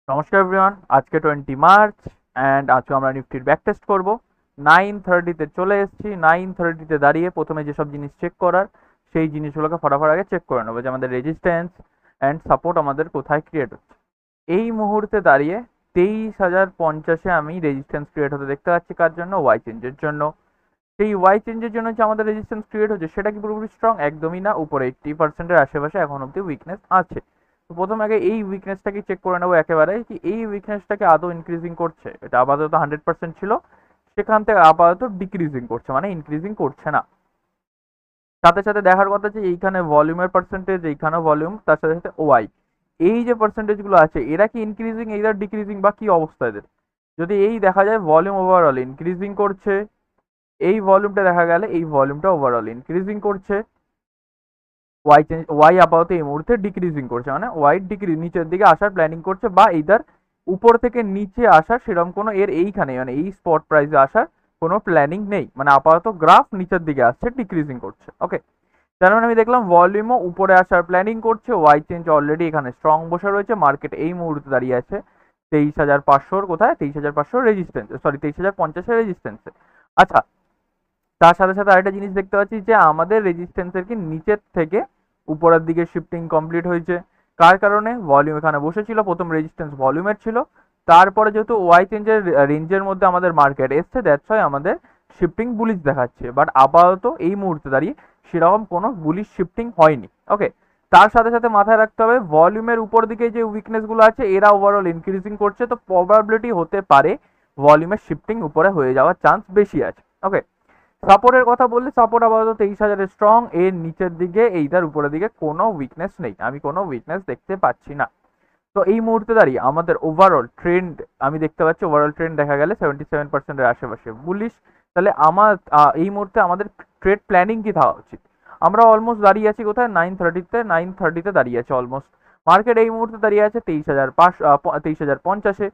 নমস্কার এভরিওয়ান, আজকে 20 March and আজকে আমরা নিফটির ব্যাক টেস্ট করব। 9:30-তে চলে এসেছি। 9:30-তে দাঁড়িয়ে প্রথমে যেসব জিনিস চেক করার সেই জিনিসগুলোকে ফটাফট আগে চেক করে নেবো যে আমাদের রেজিস্ট্যান্স অ্যান্ড সাপোর্ট আমাদের কোথায় ক্রিয়েট হচ্ছে। এই মুহূর্তে দাঁড়িয়ে 23,050-এ আমি রেজিস্ট্যান্স ক্রিয়েট হতে দেখতে পাচ্ছি। কার জন্য? ওয়াই চেঞ্জের জন্য। সেই ওয়াই চেঞ্জের জন্য যে আমাদের রেজিস্ট্যান্স ক্রিয়েট হচ্ছে সেটা কি পুরোপুরি স্ট্রং? একদমই না। উপরে 80%-এর আশেপাশে এখন অব্দি উইকনেস আছে। তো প্রথম আগে এই উইকনেসটাকে চেক করে নেবো একেবারে, কি এই উইকনেসটাকে আদৌ ইনক্রিজিং করছে। এটা আপাতত 100% ছিল, সেখান থেকে আপাতত ডিক্রিজিং করছে, মানে ইনক্রিজিং করছে না। সাথে সাথে দেখার কথা যে এইখানে ভলিউমের পার্সেন্টেজ, এইখানে ভলিউম, তার সাথে সাথে ওয়াই, এই যে পার্সেন্টেজ গুলো আছে এরা কি ইনক্রিজিং, এইদার ডিক্রিজিং, বা কি অবস্থা এদের। যদি এই দেখা যায় ভলিউম ওভারঅল ইনক্রিজিং করছে, এই ভলিউমটা দেখা গেলে এই ভলিউমটা ওভারঅল ইনক্রিজিং করছে, ওয়াই আপাতত এই মুহূর্তে ডিক্রিজিং করছে, মানে ওয়াই ডিক্রিজ নিচের দিকে আসার প্ল্যানিং করছে, বা এইদার উপর থেকে নিচে আসার সেরকম কোনো এর এইখানে মানে এই স্পট প্রাইসে আসার কোনো প্ল্যানিং নেই। মানে আপাতত গ্রাফ নিচের দিকে আসছে, ডিক্রিজিং করছে। ওকে, তার মানে আমি দেখলাম ভলিউমও উপরে আসার প্ল্যানিং করছে, ওয়াই চেঞ্জ অলরেডি এখানে স্ট্রং বসে রয়েছে। মার্কেট এই মুহূর্তে দাঁড়িয়ে আছে 23,500-র কোথায়, 23,500 রেজিস্ট্যান্স, সরি 23,050-এর রেজিস্ট্যান্সে। আচ্ছা, তার সাথে সাথে আরেকটা জিনিস দেখতে পাচ্ছি যে আমাদের রেজিস্ট্যান্সের কি নিচের থেকে উপরের দিকে শিফটিং কমপ্লিট হয়েছে। কার কারণে? ভলিউম এখানে বসেছিল, প্রথম রেজিস্ট্যান্স ভলিউমের ছিল, তারপরে যেহেতু ওয়াই চেঞ্জের রেঞ্জের মধ্যে আমাদের মার্কেট এসছে, দ্যাটস ওয়াই আমাদের শিফটিং বুলিশ দেখাচ্ছে। বাট আপাতত এই মুহূর্তে দাঁড়িয়ে সেরকম কোনো বুলিশ শিফটিং হয়নি। ওকে, তার সাথে সাথে মাথায় রাখতে হবে ভলিউমের উপর দিকে যে উইকনেসগুলো আছে এরা ওভারঅল ইনক্রিজিং করছে, তো প্রবাবিলিটি হতে পারে ভলিউমের শিফটিং উপরে হয়ে যাওয়ার চান্স বেশি আছে। ওকে, সাপোর্টের কথা বললে সাপোর্ট আপাতত 23,000-এর স্ট্রং, এর নিচের দিকে এইটার উপরের দিকে কোনো উইকনেস নেই, আমি কোনো উইকনেস দেখতে পাচ্ছি না। তো এই মুহূর্তে দাঁড়িয়ে আমাদের ওভারঅল ট্রেন্ড আমি দেখতে পাচ্ছি, ওভারঅল ট্রেন্ড দেখা গেলে 77%-এর আশেপাশে বুলিশ। তাহলে আমার এই মুহূর্তে আমাদের ট্রেড প্ল্যানিং কি থাকা উচিত? আমরা অলমোস্ট দাঁড়িয়ে আছি কোথায়? 9:30-তে দাঁড়িয়ে আছে অলমোস্ট। মার্কেট এই মুহূর্তে দাঁড়িয়ে আছে 23,500 23,050-এ।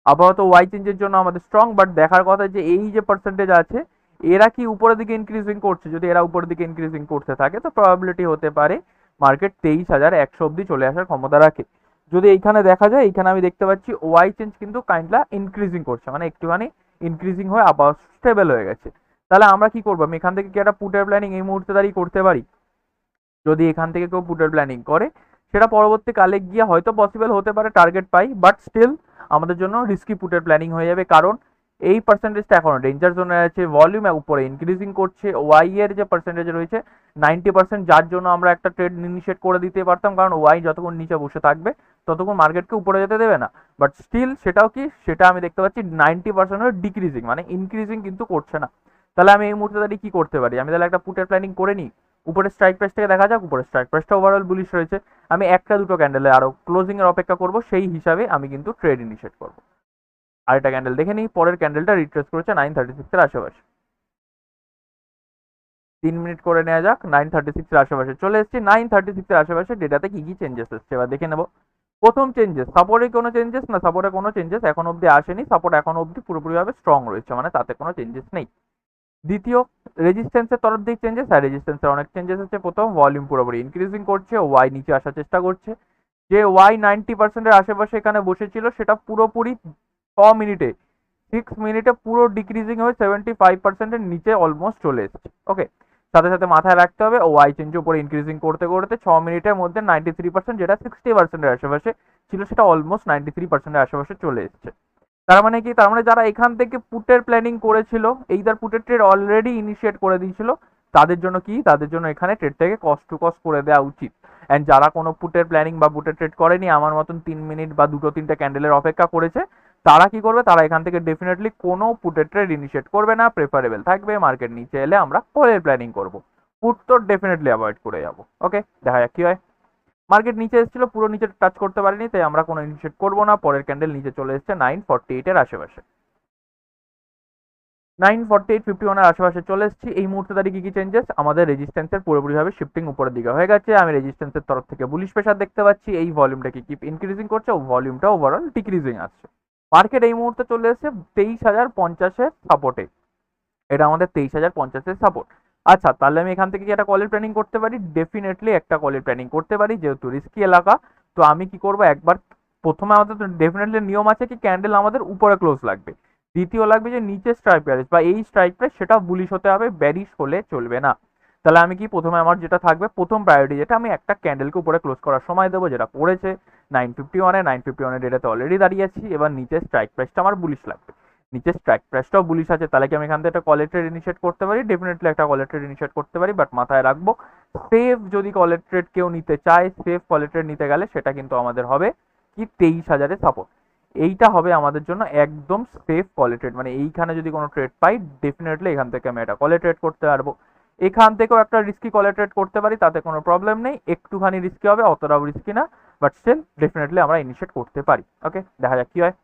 আপাতত ওয়াই চেঞ্জের জন্য আমাদের স্ট্রং, বাট দেখার কথা যে এই যে পার্সেন্টেজ আছে এরা কি উপরের দিকে ইনক্রিজিং করছে। যদি এরা উপরের দিকে ইনক্রিজিং করতে থাকে তো প্রবাবিলিটি হতে পারে মার্কেট 23,100 অব্দি চলে আসার ক্ষমতা রাখে। যদি এইখানে দেখা যায়, এইখানে আমি দেখতে পাচ্ছি ওয়াই চেঞ্জ কিন্তু কাইন্ডলা ইনক্রিজিং করছে, মানে একটুখানি ইনক্রিজিং হয়ে আবার স্টেবল হয়ে গেছে। তাহলে আমরা কি করবো? আমি এখান থেকে কি একটা পুটের প্ল্যানিং এই মুহূর্তে দাঁড়িয়ে করতে পারি? যদি এখান থেকে কেউ পুটের প্ল্যানিং করে সেটা পরবর্তীকালে গিয়ে হয়তো পসিবল হতে পারে টার্গেট পাই, বাট স্টিল আমাদের জন্য রিস্কি পুটের প্ল্যানিং হয়ে যাবে। কারণ এই পার্সেন্টেজটা এখন ডেঞ্জার জোনে আছে, ভলিউম উপরে ইনক্রিজিং করছে, ওয়াই এর যে পার্সেন্টেজ রয়েছে 90%, যার জন্য আমরা একটা ট্রেড ইনিশিয়েট করে দিতে পারতাম, কারণ ওয়াই যতক্ষণ নিচে বসে থাকবে ততক্ষণ মার্কেটকে উপরে যেতে দেবে না। বাট স্টিল সেটাও কি, সেটা আমি দেখতে পাচ্ছি 90% ডিক্রিজিং, মানে ইনক্রিজিং কিন্তু করছে না। তাহলে আমি এই মুহূর্তে দাঁড়িয়ে কি করতে পারি? আমি তাহলে একটা পুটের প্ল্যানিং করে নিই। উপরে স্ট্রাইক প্রাইস থেকে দেখা যাক, উপরে স্ট্রাইক প্রাইসটা ওভারঅল বুলিশ রয়েছে। আমি একটা দুটো ক্যান্ডেলে আরো ক্লোজিং এর অপেক্ষা করব, সেই হিসাবে আমি কিন্তু ট্রেড ইনিশিয়েট করব। আরেকটা ক্যান্ডেল দেখে নিই, পরের ক্যান্ডেলটা রিট্রেস করেছে 9:36-এর আশেপাশে। 3 মিনিট করে নেওয়া যাক। 9:36-এর আশেপাশে চলে এসেছি। 9:36-এর আশেপাশে ডেটাতে কি কি চেঞ্জেস এসছে এবার দেখে নেবো। প্রথম চেঞ্জেস, সাপোর্টে কোনো চেঞ্জেস না, সাপোর্টে কোনো চেঞ্জেস এখন অব্দি আসেনি। সাপোর্ট এখন অব্দি পুরোপুরিভাবে স্ট্রং রয়েছে, মানে তাতে কোনো চেঞ্জেস নেই। দ্বিতীয়, রেজিস্ট্যান্সের তরফ দিক চেঞ্জেস, আর রেজিস্ট্যান্সের অনেক চেঞ্জেস আছে। প্রথম, ভলিউম পুরোপুরি ইনক্রিজিং করছে, ওয়াই নিচে আসার চেষ্টা করছে। যে ওয়াই 90%-এর আশেপাশে এখানে বসেছিল সেটা পুরোপুরি 6 মিনিটে, 6 মিনিটে পুরো ডিক্রিজিং হয়ে 75%-এর নিচে অলমোস্ট চলে এসেছে। ওকে, সাথে সাথে মাথায় রাখতে হবে ওয়াই চেঞ্জ উপরে ইনক্রিজিং করতে করতে 6 মিনিটের মধ্যে 93%, যেটা 60%-এর আশেপাশে ছিল, সেটা অলমোস্ট 93%-এর আশেপাশে চলে এসেছে। তার মানে কি? তার মানে যারা এখান থেকে পুটের প্ল্যানিং করেছিল, এইদার পুটের ট্রেড অলরেডি ইনিশিয়েট করে দিয়েছিল, তাদের জন্য কি, তাদের জন্য এখানে ট্রেডটাকে কস্ট টু কস্ট করে দেওয়া উচিত। অ্যান্ড যারা কোনো পুটের প্ল্যানিং বা পুটের ট্রেড করেনি, আমার মতন 3 মিনিট বা দুটো তিনটে ক্যান্ডেলের অপেক্ষা করেছে, তারা কি করবে? তারা এখান থেকে ডেফিনেটলি কোনো পুটের ট্রেড ইনিশিয়েট করবে না, প্রেফারেবল থাকবে মার্কেট নিচে এলে আমরা কলের প্ল্যানিং করব। পুট তো ডেফিনেটলি অ্যাভয়েড করে যাবো। ওকে, দেখা যাক কি হয়। মার্কেট নিচে এসেছিল, পুরো নিচে টাচ করতে পারিনি, তাই আমরা কোনো ইনিশিয়েট করবো না। পরের ক্যান্ডেল নিচে চলে এসেছে 9:48-এর আশেপাশে। 9:48-51-এর আশেপাশে চলে এসেছি। এই মুহূর্তে দাঁড়িয়ে কি কি চেঞ্জেস? আমাদের রেজিস্ট্যান্সের পুরোপুরিভাবে শিফটিং উপরের দিকে হয়ে গেছে। আমি রেজিস্ট্যান্সের তরফ থেকে বুলিশ প্রেসার দেখতে পাচ্ছি, এই ভলিউমটাকে কিপ ইনক্রিজিং করছে, ও ভলিউমটা ওভারঅল ডিক্রিজিং আসছে। মার্কেট এই মুহূর্তে চলে এসেছে 23,050-এর সাপোর্টে, এটা আমাদের 23,050-এর সাপোর্ট। আচ্ছা, তাহলে আমি এখান থেকে কি একটা কলের প্ল্যানিং করতে পারি? ডেফিনেটলি একটা কলের প্ল্যানিং করতে পারি, যেহেতু রিস্কি এলাকা। তো আমি কি করব, একবার প্রথমে আমাদের তো ডেফিনেটলি নিয়ম আছে কি ক্যান্ডেল আমাদের উপরে ক্লোজ লাগবে, দ্বিতীয় লাগবে যে নিচে স্ট্রাইক প্রাইস বা এই স্ট্রাইক প্রাইস সেটা বুলিশ হতে হবে, ব্যারিশ হলে চলবে না। তাহলে আমি কি প্রথমে আমার যেটা থাকবে প্রথম প্রায়োরিটি যেটা আমি একটা ক্যান্ডেলকে উপরে ক্লোজ করার সময় দেবো, যেটা করেছে 951 951 ডেটাতে অলরেডি দাঁড়িয়ে আছি। এবার নিচে স্ট্রাইক প্রাইসটা আমার বুলিশ লাগবে, নিচে স্ট্রাইক প্রাইসটাও বুলিশ আছে, তাহলে কি আমি এখান থেকে একটা কলের ট্রেড ইনিশিয়েট করতে পারি? ডেফিনেটলি একটা কলের ট্রেড ইনিশিয়েট করতে পারি, বাট মাথায় রাখবো সেফ যদি কলের ট্রেড কেউ নিতে চায়, সেফ কলের ট্রেড নিতে গেলে সেটা কিন্তু আমাদের হবে কি 23,000-এ সাপোর্ট। এইটা হবে আমাদের জন্য একদম সেফ কলে ট্রেড, মানে এইখানে যদি কোনো ট্রেড পাই ডেফিনেটলি এখান থেকে আমি একটা কলে ট্রেড করতে পারবো। এখান থেকেও একটা রিস্কি কলে ট্রেড করতে পারি, তাতে কোনো প্রবলেম নেই, একটুখানি রিস্কি হবে, অতটাও রিস্কি না, বাট স্টিল ডেফিনেটলি আমরা ইনিশিয়েট করতে পারি। ওকে, দেখা যাক কি হয়।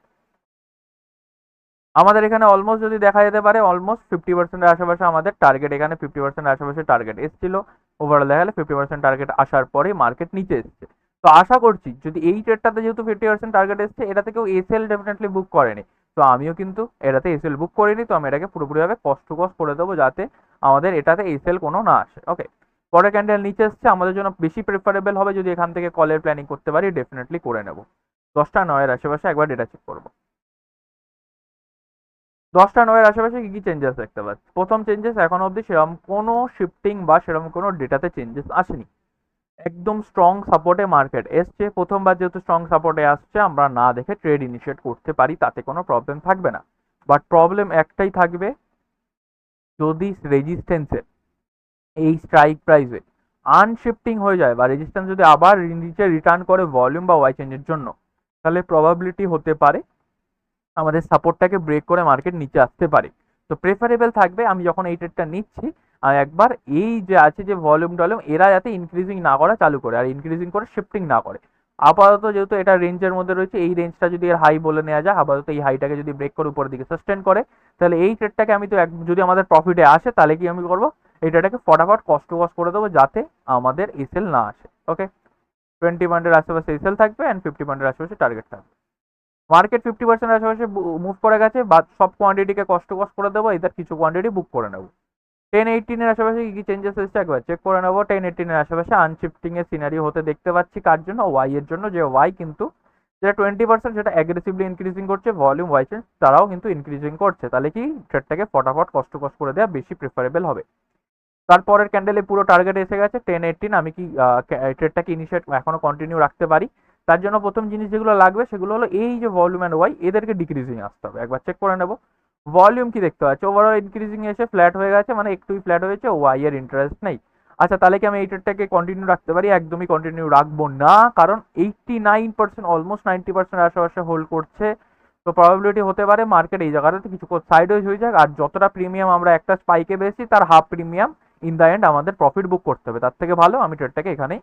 আমাদের এখানে অলমোস্ট যদি দেখা যেতে পারে অলমোস্ট 50%-এর আশেপাশে আমাদের টার্গেট, এখানে 50%-এর আশেপাশে টার্গেট এসেছিল, ওভারঅল দেখা গেলে 50% টার্গেট আসার পরে মার্কেট নিচে এসছে। তো আশা করছি যদি এই ট্রেডটাতে যেহেতু 50% টার্গেট এসছে, এটা থেকেও এসএল ডেফিনেটলি বুক করেনি, তো আমিও কিন্তু এটাতে এসএল বুক করিনি, তো আমি এটাকে পুরোপুরিভাবে কস্ট টু কস্ট করে দেবো যাতে আমাদের এটাতে এসএল কোনো না আসে। ওকে, পরের ক্যান্ডেল নিচে এসছে, আমাদের জন্য বেশি প্রেফারেবল হবে যদি এখান থেকে কলের প্ল্যানিং করতে পারি, ডেফিনেটলি করে নেব। 10টা 9-এর আশেপাশে একবার ডেটা চেক করবো। 10টা 9-এর আশেপাশে কি কি চেঞ্জেস দেখতে পাচ্ছি? প্রথম চেঞ্জেস এখন অবধি সেরকম কোনো শিফটিং বা সেরকম কোনো ডেটাতে চেঞ্জেস আসেনি, একদম স্ট্রং সাপোর্টে মার্কেট এসছে। প্রথমবার যেহেতু স্ট্রং সাপোর্টে আসছে, আমরা না দেখে ট্রেড ইনিশিয়েট করতে পারি, তাতে কোনো প্রবলেম থাকবে না। বাট প্রবলেম একটাই থাকবে, যদি রেজিস্ট্যান্সে এই স্ট্রাইক প্রাইসে আনশিফটিং হয়ে যায় বা রেজিস্ট্যান্স যদি আবার নিচে রিটার্ন করে ভলিউম বা ওয়াই চেঞ্জের জন্য, তাহলে প্রবাবিলিটি হতে পারে আমাদের সাপোর্টটাকে ব্রেক করে মার্কেট নিচে আসতে পারে। তো প্রেফারেবল থাকবে আমি যখন এই ট্রেডটা নিচ্ছি আর একবার এই যে আছে যে ভলিউম টলিউম এরা যাতে ইনক্রিজিং না করা চালু করে, আর ইনক্রিজিং করে শিফটিং না করে। আপাতত যেহেতু এটা রেঞ্জের মধ্যে রয়েছে, এই রেঞ্জটা যদি এর হাই বলে নেওয়া যায়, আপাতত এই হাইটাকে যদি ব্রেক করে উপরের দিকে সাস্টেন করে, তাহলে এই ট্রেডটাকে আমি তো যদি আমাদের প্রফিটে আসে, তাহলে কি আমি করবো, এই ট্রেডটাকে ফটাফট কষ্ট কষ্ট করে দেবো যাতে আমাদের এসএল না আসে। ওকে, 20 পয়েন্টের আশেপাশে এসএল থাকবে অ্যান্ড 50 পয়েন্টের আশেপাশে টার্গেট থাকবে। মার্কেট 50% আশেপাশে মুভ করে গেছে, বা সব কোয়ান্টিটিকে কষ্ট কষ্ট করে দেবো, এদের কিছু কোয়ান্টিটি বুক করে নেবো। 10-18-এর আশেপাশে কি কি চেঞ্জেস এসেছে একবার চেক করে নেবো। 10-18-এর আশেপাশে আনশিফটিং এর সিনারি হতে দেখতে পাচ্ছি, কার জন্য? ওয়াই এর জন্য, যে ওয়াই কিন্তু যেটা 20% সেটা অ্যাগ্রেসিভলি ইনক্রিজিং করছে, ভলিউম ওয়াই চেঞ্জ তারাও কিন্তু ইনক্রিজিং করছে, তাহলে কি ট্রেডটাকে ফটাফট কষ্ট কষ্ট করে দেওয়া বেশি প্রেফারেবল হবে। তারপরের ক্যান্ডেলে পুরো টার্গেট এসে গেছে 10-18, আমি কি ট্রেডটাকে ইনিশিয়েট এখনো কন্টিনিউ রাখতে পারি? তার জন্য প্রথম জিনিস যেগুলো লাগবে সেগুলো হলো এই যে ভলিউম অ্যান্ড ওয়াই, এদেরকে ডিক্রিজিং আসতে হবে, একবার চেক করে নেব। ভলিউম কি দেখতে পাচ্ছি ওভারঅল ইনক্রিজিং এসে ফ্ল্যাট হয়ে গেছে, মানে একটুই ফ্ল্যাট হয়েছে, ওয়াই এর ইন্টারেস্ট নেই। আচ্ছা, তাহলে কি আমি এই ট্রেডটাকে কন্টিনিউ রাখতে পারি? একদমই কন্টিনিউ রাখবো না, কারণ 89% অলমোস্ট 90% আশেপাশে হোল্ড করছে। তো প্রবাবিলিটি হতে পারে মার্কেট এই জায়গাটাতে কিছু সাইডওয়েজ হয়ে যাক, আর যতটা প্রিমিয়াম আমরা একটা স্পাইকে পেয়েছি তার half premium in the end আমাদের প্রফিট বুক করতে হবে, তার থেকে ভালো আমি ট্রেডটাকে এখানেই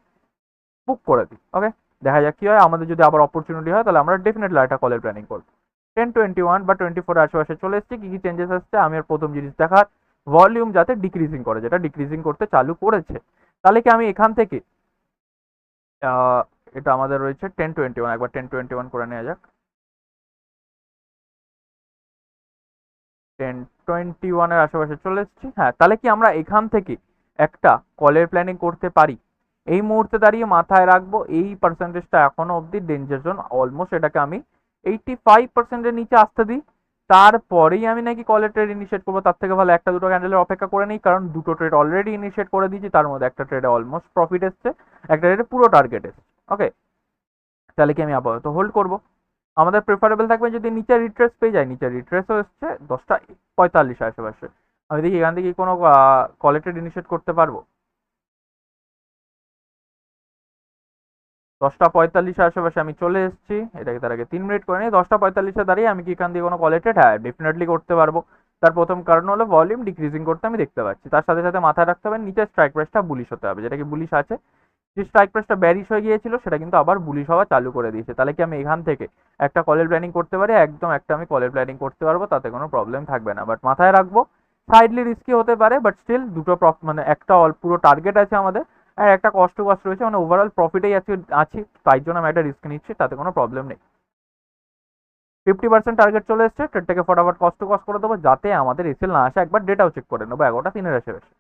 বুক করে দিই। ওকে, দেখা যাক কি হয়। আমাদের যদি আবার অপরচুনিটি হয় তাহলে আমরা ডেফিনেটলি একটা কলের প্ল্যানিং করবো। 10-21 বা 24 আশেপাশে চলে এসেছে, কি কি চেঞ্জেস আসছে আমি আর প্রথম জিনিস দেখার, ভলিউম যাতে ডিক্রিজিং করে, যেটা ডিক্রিজিং করতে চালু করেছে, তাহলে কি আমি এখান থেকে আহ, এটা আমাদের রয়েছে 10-21, একবার 10-21 করে নেওয়া যাক। 10-21-এর আশেপাশে চলে এসেছি, হ্যাঁ, তাহলে কি আমরা এখান থেকে একটা কলের প্ল্যানিং করতে পারি? এই মুহূর্তে দাঁড়িয়ে মাথায় রাখবো এই পার্সেন্টেজটা এখনো অবধি ডেঞ্জার জোন, অলমোস্ট এটাকে আমি 85%-এর নিচে আসতে দিই, তারপরেই আমি নাকি কলের ট্রেড ইনিশিয়েট করবো। তার থেকে ভালো একটা দুটো ক্যান্ডেলের অপেক্ষা করে নিই, কারণ দুটো ট্রেড অলরেডি ইনিশিয়েট করে দিয়েছি, তার মধ্যে একটা ট্রেডে অলমোস্ট প্রফিট এসছে, একটা ট্রেডে পুরো টার্গেট এসছে। ওকে, তাহলে কি আমি আপাতত হোল্ড করবো। আমাদের প্রেফারেবল থাকবে যদি নিচে রিট্রেস পেয়ে যায়, নিচে রিট্রেসও এসছে 10টা 45 আশেপাশে, আমি দেখি এখান থেকে কোনো কলেক্টেড ইনিশিয়েট করতে পারবো। 10টা 45 আশেপাশে আমি চলে এসেছি, এটাকে তার আগে 3 মিনিট করে নিই। 10টা 45-এ দাঁড়িয়ে আমি কি এখান দিয়ে কোনো কলেক্টেড, হ্যাঁ ডেফিনেটলি করতে পারবো। তার প্রথম কারণ হলো ভলিউম ডিক্রিজিং করতে আমি দেখতে পাচ্ছি, তার সাথে সাথে মাথায় রাখতে হবে নিচের স্ট্রাইক প্রাইসটা বুলিশ হতে হবে, যেটা কি বুলিশ আছে। যে স্ট্রাইক প্রাইসটা ব্যারিশ হয়ে গিয়েছিল সেটা কিন্তু আবার বুলিশ হওয়া চালু করে দিয়েছে, তাহলে কি আমি এখান থেকে একটা কলের প্ল্যানিং করতে পারি? একদম একটা আমি কলের প্ল্যানিং করতে পারবো, তাতে কোনো প্রবলেম থাকবে না। বাট মাথায় রাখবো সাইডলি রিস্কি হতে পারে, বাট স্টিল দুটো মানে একটা পুরো টার্গেট আছে আমাদের, আর একটা কষ্ট কষ্ট রয়েছে, মানে ওভারঅল প্রফিটেই আছি, তাই জন্য আমি একটা রিস্ক নিচ্ছি, তাতে কোনো প্রবলেম নেই। 50% টার্গেট চলে এসছে, ট্রেডটাকে ফটাফট কষ্ট করে দেবো যাতে আমাদের এসএল না আসে। একবার ডেটাও চেক করে নেবো 11টা 3-এর আশেপাশে।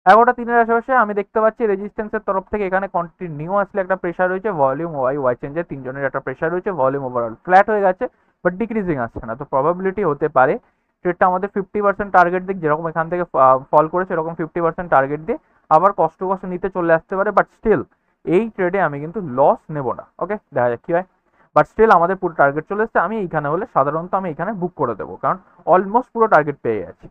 11:03 আশেপাশে আমি দেখতে পাচ্ছি রেজিস্ট্যান্সের তরফ থেকে এখানে কন্টিনিউয়াসলি একটা প্রেশার রয়েছে, ভলিউম ওয়াই চেঞ্জের তিনজনের একটা প্রেশার রয়েছে, ভলিউম ওভারঅল ফ্ল্যাট হয়ে গেছে বাট ডিক্রিজিং আসছে না। তো প্রবাবিলিটি হতে পারে ট্রেডটা আমাদের 50% টার্গেট দিক, যেরকম এখান থেকে ফল করেছে এরকম 50% টার্গেট দিয়ে আবার কষ্ট নিতে চলে আসতে পারে। বাট স্টিল এই ট্রেডে আমি কিন্তু লস নেব না। ওকে, দেখা যাক কি হয়। বাট স্টিল আমাদের পুরো টার্গেট চলে এসছে, আমি এইখানে হলে সাধারণত আমি এখানে বুক করে দেবো, কারণ অলমোস্ট পুরো টার্গেট পেয়ে গেছি।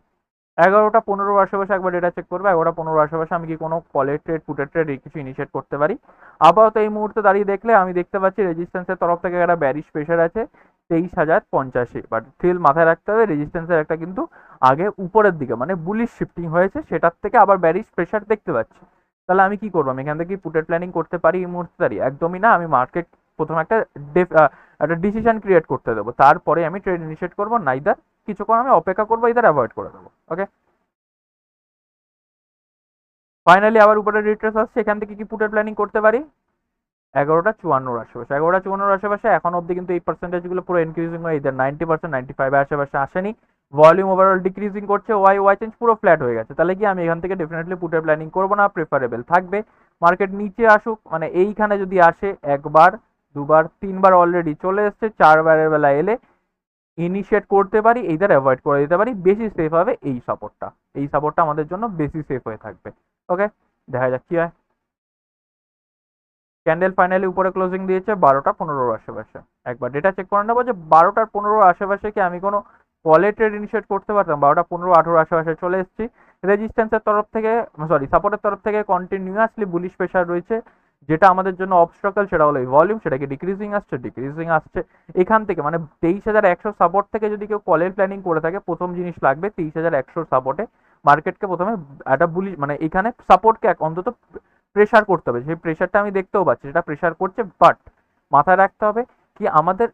11:15 আশেপাশে একবার ডেটা চেক করবো। 11:15 আশেপাশে আমি কি কোনো কলের ট্রেড, পুটের ট্রেড কিছু ইনিশিয়েট করতে পারি? আপাতত এই মুহূর্তে দাঁড়িয়ে দেখলে আমি দেখতে পাচ্ছি রেজিস্ট্যান্সের তরফ থেকে একটা ব্যারিশ প্রেশার আছে 23,085। বাট স্টিল মাথায় রাখতে হবে রেজিস্ট্যান্সের একটা কিন্তু আগে উপরের দিকে মানে বুলিশ শিফটিং হয়েছে, সেটার থেকে আবার ব্যারিশ প্রেশার দেখতে পাচ্ছি। তাহলে আমি কি করবো? আমি এখান থেকে পুটের প্ল্যানিং করতে পারি এই মুহূর্তে দাঁড়িয়ে? একদমই না। আমি মার্কেট প্রথমে একটা ডিসিশন ক্রিয়েট করতে দেবো, তারপরে আমি ট্রেড ইনিশিয়েট করবো। নাইদার কিছুক্ষণ আমি অপেক্ষা করবো, ইদার অ্যাভয়েড করে দেবো। ওকে, ফাইনালি আবার উপরে রিট্রেস আসছে, এখান থেকে কি পুটের প্ল্যানিং করতে পারি? 11:54 আশেপাশে, 11:54 আশেপাশে এখন অব্দি কিন্তু এই পার্সেন্টেজগুলো পুরো ইনক্রিজিং হয়ে ইদার 90%, 95 আশেপাশে আসেনি। ভলিউম ওভারঅল ডিক্রিজিং করছে, ওয়াই চেঞ্জ পুরো ফ্ল্যাট হয়ে গেছে। তাহলে কি আমি এখান থেকে ডেফিনেটলি পুটের প্ল্যানিং করবো না, প্রেফারেবল থাকবে মার্কেট নিচে আসুক। মানে এইখানে যদি আসে একবার, দুবার, তিনবার অলরেডি চলে এসছে, চারবারের বেলা এলে ইনিশিয়েট করতে পারি, এইটার অ্যাভয়েড করে দিতে পারি। বেশি সেফ হবে এই সাপোর্টটা, এই সাপোর্টটা আমাদের জন্য বেশি সেফ হয়ে থাকবে। ওকে, দেখা যাক কি হয়। ক্যান্ডেল ফাইনালি উপরে ক্লোজিং দিয়েছে 12:15 আশেপাশে। একবার ডেটা চেক করে নেবো যে 12:15 আশেপাশে কি আমি কোনো কলে ট্রেড ইনিশিয়েট করতে পারতাম। 12:15, 18 আশেপাশে চলে এসেছি। রেজিস্ট্যান্সের তরফ থেকে, সরি সাপোর্টের তরফ থেকে কন্টিনিউয়াসলি বুলিশ প্রেশার রয়েছে, যেটা আমাদের জন্য অবস্ট্রাকল সেটা হলো এই ভলিউম, সেটাকে ডিক্রিজিং আসছে এখান থেকে। মানে 23,100 সাপোর্ট থেকে যদি কেউ কলের প্ল্যানিং করে থাকে, প্রথম জিনিস লাগবে 23,100 সাপোর্টে মার্কেটকে প্রথমে একটা বুলিশ মানে এখানে সাপোর্টকে অন্তত প্রেশার করতে হবে। সেই প্রেশারটা আমি দেখতেও পাচ্ছি, সেটা প্রেশার করছে। বাট মাথায় রাখতে হবে কি আমাদের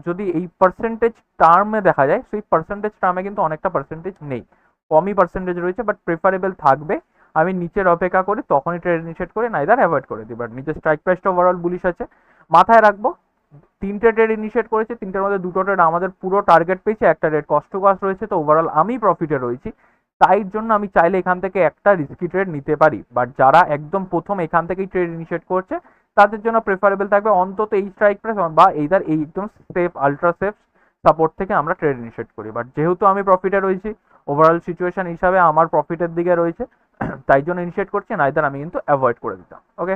যদি এই পার্সেন্টেজ টার্মে দেখা যায়, সেই পার্সেন্টেজ টার্মে কিন্তু অনেকটা পার্সেন্টেজ নেই, কমই পার্সেন্টেজ রয়েছে। বাট প্রেফারেবল থাকবে আমি নিচের অপেক্ষা করি, তখনই ট্রেড ইনিশিয়েট করে নাইদার অ্যাভয়েড করে দিই। বাট নিচের স্ট্রাইক প্রাইসটা ওভারঅল বুলিশ আছে, মাথায় রাখবো। তিনটে ট্রেড ইনিশিয়েট করেছে, তিনটের মধ্যে দুটো ট্রেড আমাদের পুরো টার্গেট পেয়েছে, একটা ট্রেড কষ্ট রয়েছে। তো ওভারঅল আমি প্রফিটে রয়েছি, তাই জন্য আমি চাইলে এখান থেকে একটা রিস্কি ট্রেড নিতে পারি। বাট যারা একদম প্রথম এখান থেকেই ট্রেড ইনিশিয়েট করছে, তাদের জন্য প্রেফারেবল থাকবে অন্তত এই স্ট্রাইক প্রাইস বা এইদার এই একদম সেফ, আলট্রা সেফ সাপোর্ট থেকে আমরা ট্রেড ইনিশিয়েট করি। বাট যেহেতু আমি প্রফিটে রয়েছি, ওভারঅল সিচুয়েশন হিসাবে আমার প্রফিটের দিকে রয়েছে, তাই জন্য ইনিশিয়েট করছি, নাইদার আমি কিন্তু অ্যাভয়েড করে দিতাম। ওকে,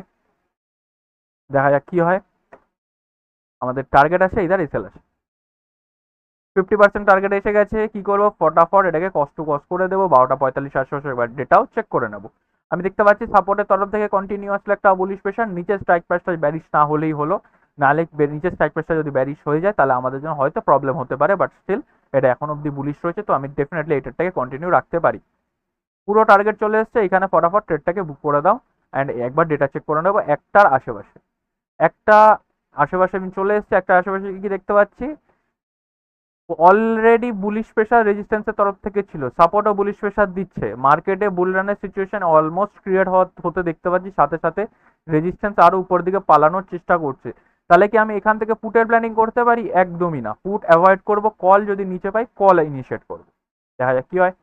দেখা যাক কি হয়। আমাদের টার্গেট আছে ইদার এসএল আছে, 50% টার্গেট এসে গেছে। কি করবো? ফটাফট এটাকে কষ্ট করে দেবো। 12:45 আশেপাশে একবার ডেটাও চেক করে নেবো। আমি দেখতে পাচ্ছি সাপোর্টের তরফ থেকে কন্টিনিউয়াসলি একটা বুলিশ প্রেশার, নিচের স্ট্রাইক প্রাইসটা ব্যারিশ না হলেই হলো, নাহলে নিচের স্ট্রাইক প্রাইসটা যদি ব্যারিশ হয়ে যায় তাহলে আমাদের জন্য হয়তো প্রবলেম হতে পারে। বাট স্টিল এটা এখন অব্দি বুলিশ রয়েছে, তো আমি ডেফিনেটলি এটারটাকে কন্টিনিউ রাখতে পারি। পুরো টার্গেট চলে এসছে, এখানে ফটাফট ট্রেডটাকে বুক করে দাও। অ্যান্ড একবার ডেটা চেক করে নেবো একটার আশেপাশে। একটা আশেপাশে আমি চলে এসছে, একটা আশেপাশে কি দেখতে পাচ্ছি অলরেডি বুলিশ প্রেশার রেজিস্ট্যান্সের তরফ থেকে ছিল, সাপোর্টও বুলিশ প্রেশার দিচ্ছে। মার্কেটে বুল রানের সিচুয়েশন অলমোস্ট ক্রিয়েট হতে দেখতে পাচ্ছি, সাথে সাথে রেজিস্ট্যান্স আরো উপর দিকে পালানোর চেষ্টা করছে। তাহলে কি আমি এখান থেকে পুটের প্ল্যানিং করতে পারি? একদমই না, পুট অ্যাভয়েড করব। কল যদি নিচে পাই, কল ইনিশিয়েট করবো। দেখা যাক কি হয়।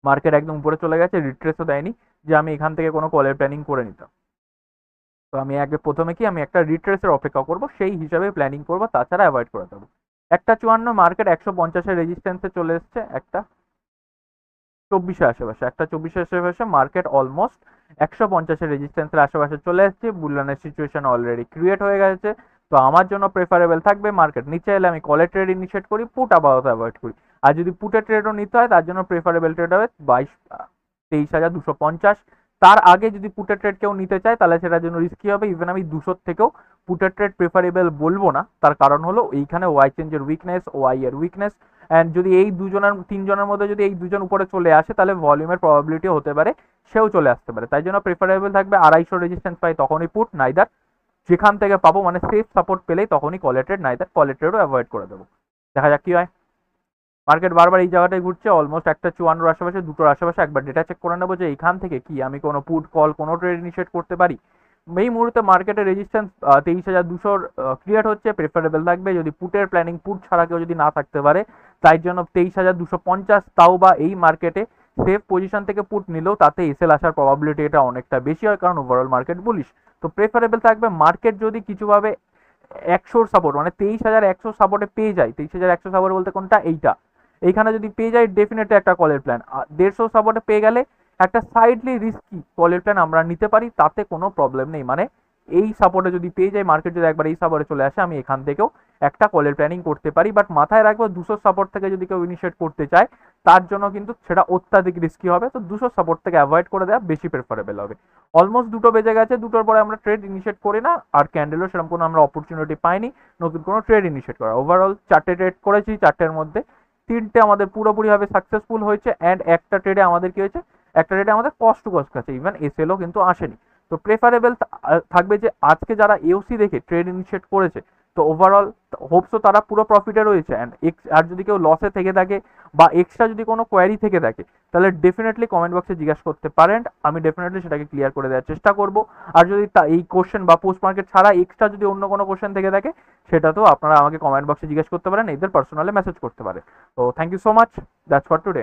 মার্কেট একদম উপরে চলে গেছে, রিট্রেসও দেয়নি যে আমি এখান থেকে কোনো কলের প্ল্যানিং করে নিতাম। তো আমি আগে প্রথমে কি আমি একটা রিট্রেসের অপেক্ষা করব, সেই হিসাবে প্ল্যানিং করবো, তাছাড়া অ্যাভয়েড করে দেবো। 1:54 মার্কেট 150-এর রেজিস্ট্যান্সে চলে এসছে, একটা 24 আশেপাশে, একটা 24 আশেপাশে মার্কেট অলমোস্ট 150-এর রেজিস্ট্যান্সের আশেপাশে চলে এসছে। বুলরানের সিচুয়েশন অলরেডি ক্রিয়েট হয়ে গেছে, তো আমার জন্য প্রেফারেবল থাকবে মার্কেট নিচে এলে আমি কলের ট্রেড ইনিশিয়েট করি, পুট আপাতত অ্যাভয়েড করি। আর যদি পুটের ট্রেডও নিতে হয়, তার জন্য প্রেফারেবল ট্রেড হবে 23,250। তার আগে যদি পুটের ট্রেড কেউ নিতে চায়, তাহলে সেটার জন্য রিস্কি হবে। ইভেন আমি 200 থেকেও পুটের ট্রেড প্রেফারেবল বলবো না, তার কারণ হলো এইখানে ওয়াই চেঞ্জের উইকনেস, ওয়াই এর উইকনেস। অ্যান্ড যদি এই তিনজনের মধ্যে যদি এই দুজন উপরে চলে আসে, তাহলে ভলিউমের প্রবাবিলিটি হতে পারে সেও চলে আসতে পারে। তাই জন্য প্রেফারেবল থাকবে 250 রেজিস্ট্যান্স পাই তখনই পুট, নাইদার যেখান থেকে পাবো মানে সেফ সাপোর্ট পেলেই তখনই কলের ট্রেড, নাইদার কলের ট্রেডও অ্যাভয়েড করে দেবো। দেখা যাক কি হয়। মার্কেট বারবার এই জায়গাটায় ঘুরছে, অলমোস্ট 1:54 আশেপাশে, দুটোর আশেপাশে। একবার ডেটা চেক করে নেবো যে এখান থেকে কি আমি কোনো পুট, কল, কোনো ট্রেড ইনিশিয়েট করতে পারি। এই মুহূর্তে মার্কেটের রেজিস্ট্যান্স 23,200 ক্রিয়েট হচ্ছে, প্রেফারেবল থাকবে যদি পুটের প্ল্যানিং, পুট ছাড়া কেউ যদি না থাকতে পারে, তাই জন্য 23,250, তাও বা এই মার্কেটে সেফ পজিশন থেকে পুট নিলেও তাতে এসএল আসার প্রবাবিলিটি এটা অনেকটা বেশি হয়, কারণ ওভারঅল মার্কেট বুলিশ। তো প্রেফারেবল থাকবে মার্কেট যদি কিছুভাবে 100 সাপোর্ট মানে 23,100 সাপোর্টে পেয়ে যায়, 23,100 সাপোর্ট বলতে কোনটা, এইটা, এইখানে যদি পেয়ে যায় ডেফিনেটলি একটা কলের প্ল্যান। 150 সাপোর্টে পেয়ে গেলে একটা সাইডলি রিস্কি কলের প্ল্যান আমরা নিতে পারি, তাতে কোনো প্রবলেম নেই। মানে এই সাপোর্টে যদি পেয়ে যায়, মার্কেট যদি একবার এই সাপোর্টে চলে আসে, আমি এখান থেকেও একটা কলের প্ল্যানিং করতে পারি। বাট মাথায় রাখবো 200 সাপোর্ট থেকে যদি কেউ ইনিশিয়েট করতে চায়, তার জন্য কিন্তু সেটা অত্যাধিক রিস্কি হবে। তো 200 সাপোর্ট থেকে অ্যাভয়েড করে দেওয়া বেশি প্রেফারেবল হবে। অলমোস্ট 2টো বেজে গেছে, 2টোর পরে আমরা ট্রেড ইনিশিয়েট করি না, আর ক্যান্ডেলও সেরকম কোনো আমরা অপরচুনিটি পাইনি নতুন কোনো ট্রেড ইনিশিয়েট করা। ওভারঅল 4টে ট্রেড করেছি, 4টের মধ্যে 3টে আমাদের পুরোপুরিভাবে সাকসেসফুল হয়েছে, অ্যান্ড একটা ট্রেডে আমাদের কি হয়েছে, একটা ট্রেডে আমাদের কস্ট টু কস্ট আছে, ইভেন এসএলও কিন্তু আসেনি। তো প্রেফারেবল থাকবে যে আজকে যারা এওসি দেখে ট্রেড ইনিশিয়েট করেছে, তো ওভারঅল হোপসো তারা পুরো প্রফিটে রয়েছে। অ্যান্ড আর যদি কেউ লসে থেকে থাকে বা এক্সট্রা যদি কোনো কোয়ারি থেকে থাকে, তাহলে ডেফিনেটলি কমেন্ট বক্সে জিজ্ঞাসা করতে পারেন, আমি ডেফিনেটলি সেটাকে ক্লিয়ার করে দেওয়ার চেষ্টা করব। আর যদি এই কোশ্চেন বা পোস্ট মার্কেট ছাড়া এক্সট্রা যদি অন্য কোনো কোশ্চেন থেকে থাকে, সেটা তো আপনারা আমাকে কমেন্ট বক্সে জিজ্ঞাসা করতে পারেন, এদের পার্সোনালি মেসেজ করতে পারেন। তো thank you so much, that's for today.